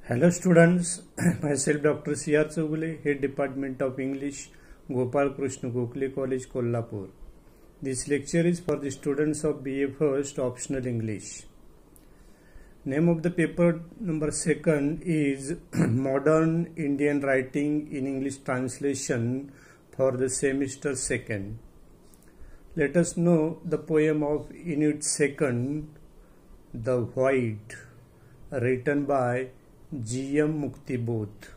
Hello students, myself Dr. C.R. Chogule, Head Department of English, Gopal Krishna Gokhale College, Kolhapur. This lecture is for the students of BA First Optional English. Name of the paper number 2 is Modern Indian Writing in English Translation for the semester 2nd. Let us know the poem of Unit 2, The Void, written by G.M. Muktibodh.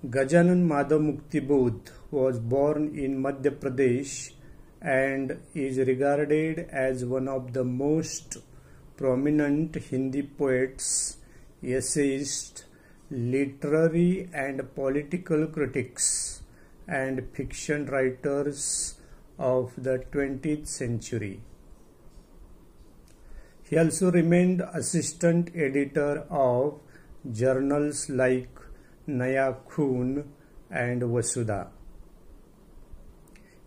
Gajanan Madhav Muktibodh was born in Madhya Pradesh and is regarded as one of the most prominent Hindi poets, essayists, literary and political critics, and fiction writers of the 20th century. He also remained assistant editor of journals like Naya Khoon and Vasudha.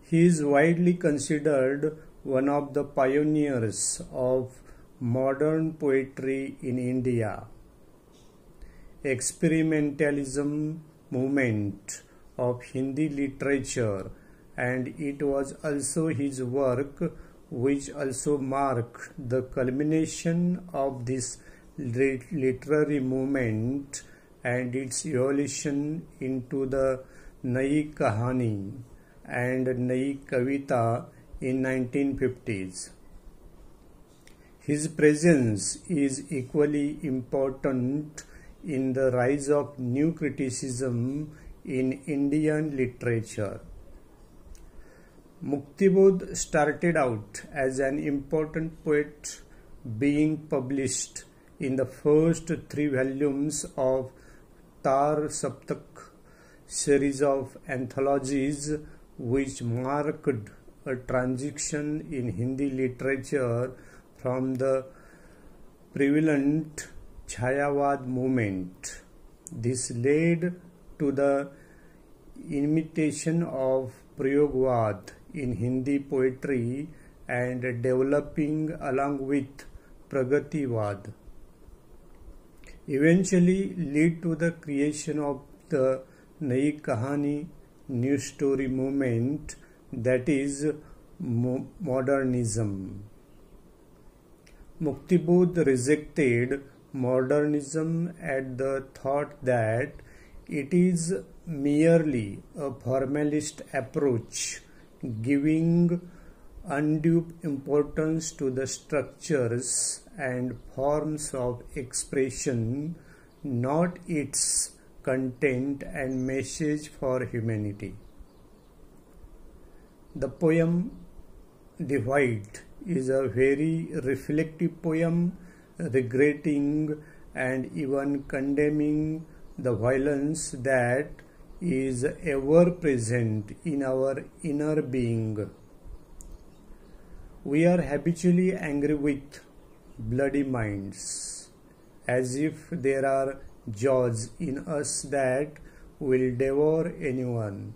He is widely considered one of the pioneers of modern poetry in India. Experimentalism movement of Hindi literature, and it was also his work which also marked the culmination of this literary movement and its evolution into the Nayi Kahani and Nayi Kavita in 1950s. His presence is equally important in the rise of new criticism in Indian literature. Muktibodh started out as an important poet, being published in the first 3 volumes of Tar Saptak series of anthologies, which marked a transition in Hindi literature from the prevalent Chayavad movement. This led to the imitation of Prayogvad in Hindi poetry and developing along with Pragativad, eventually lead to the creation of the Nayi Kahani new story movement, that is modernism. Muktibodh rejected modernism at the thought that it is merely a formalist approach, giving undue importance to the structures and forms of expression, not its content and message for humanity. The poem The Void is a very reflective poem, regretting and even condemning the violence that is ever present in our inner being. We are habitually angry with bloody minds, as if there are jaws in us that will devour anyone.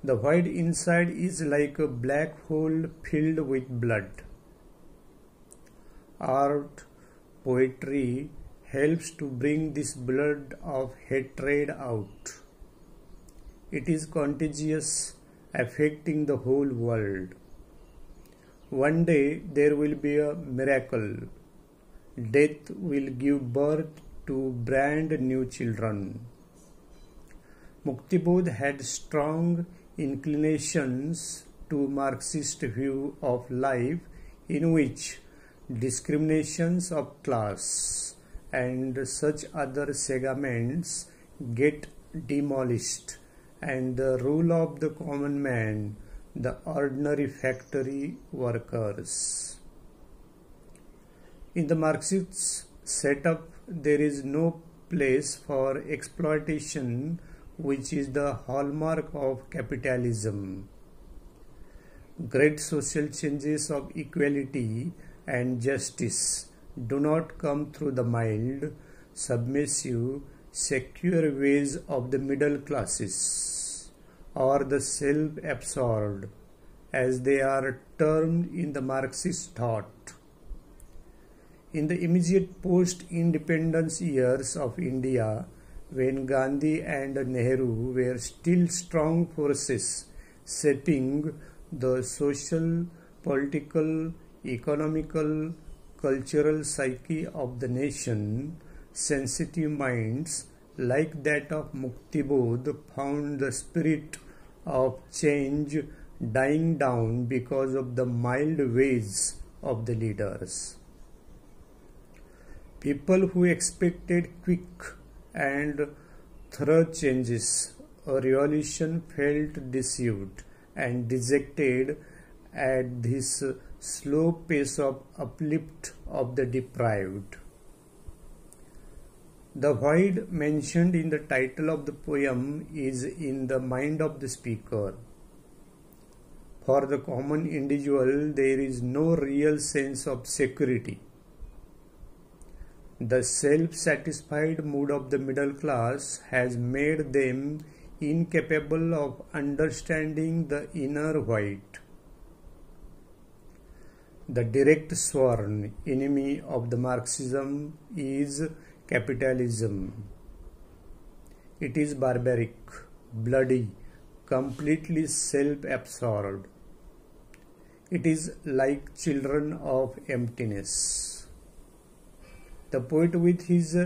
The void inside is like a black hole filled with blood. Art, poetry helps to bring this blood of hatred out. It is contagious, affecting the whole world. One day there will be a miracle. Death will give birth to brand new children. Muktibodh had strong inclinations to Marxist view of life, in which discriminations of class and such other segments get demolished, and the rule of the common man, the ordinary factory workers. In the Marxist setup, there is no place for exploitation, which is the hallmark of capitalism. Great social changes of equality and justice do not come through the mild, submissive, secure ways of the middle classes, or the self-absorbed, as they are termed in the Marxist thought. In the immediate post-independence years of India, when Gandhi and Nehru were still strong forces shaping the social, political, economical, cultural psyche of the nation, sensitive minds like that of Muktibodh found the spirit of change dying down because of the mild ways of the leaders. People who expected quick and thorough changes, a revolution, felt deceived and dejected at this slow pace of uplift of the deprived. The void mentioned in the title of the poem is in the mind of the speaker. For the common individual, there is no real sense of security. The self-satisfied mood of the middle class has made them incapable of understanding the inner void. The direct sworn enemy of the Marxism is capitalism. It is barbaric, bloody, completely self-absorbed. It is like children of emptiness. The poet with his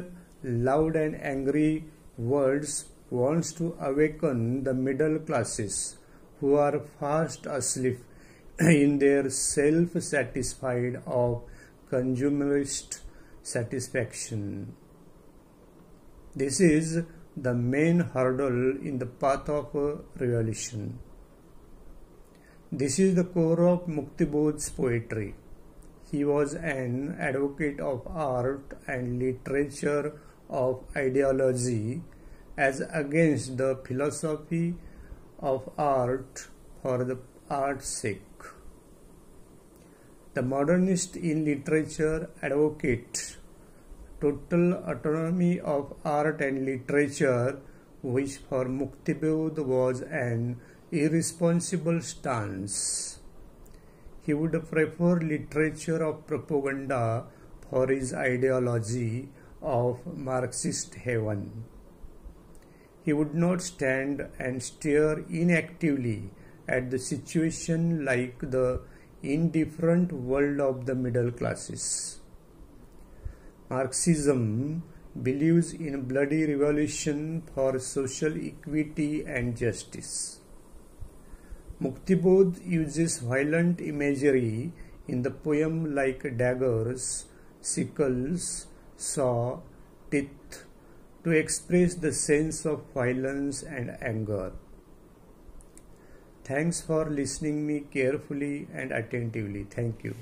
loud and angry words wants to awaken the middle classes who are fast asleep in their self-satisfied of consumerist satisfaction. This is the main hurdle in the path of revolution. This is the core of Muktibodh's poetry. He was an advocate of art and literature of ideology as against the philosophy of art for the art's sake. The modernist in literature advocate total autonomy of art and literature, which for Muktibodh was an irresponsible stance. He would prefer literature of propaganda for his ideology of Marxist heaven. He would not stand and stare inactively at the situation like the indifferent world of the middle classes. Marxism believes in bloody revolution for social equity and justice. Muktibodh uses violent imagery in the poem like daggers, sickles, saw, teeth to express the sense of violence and anger. Thanks for listening me carefully and attentively. Thank you.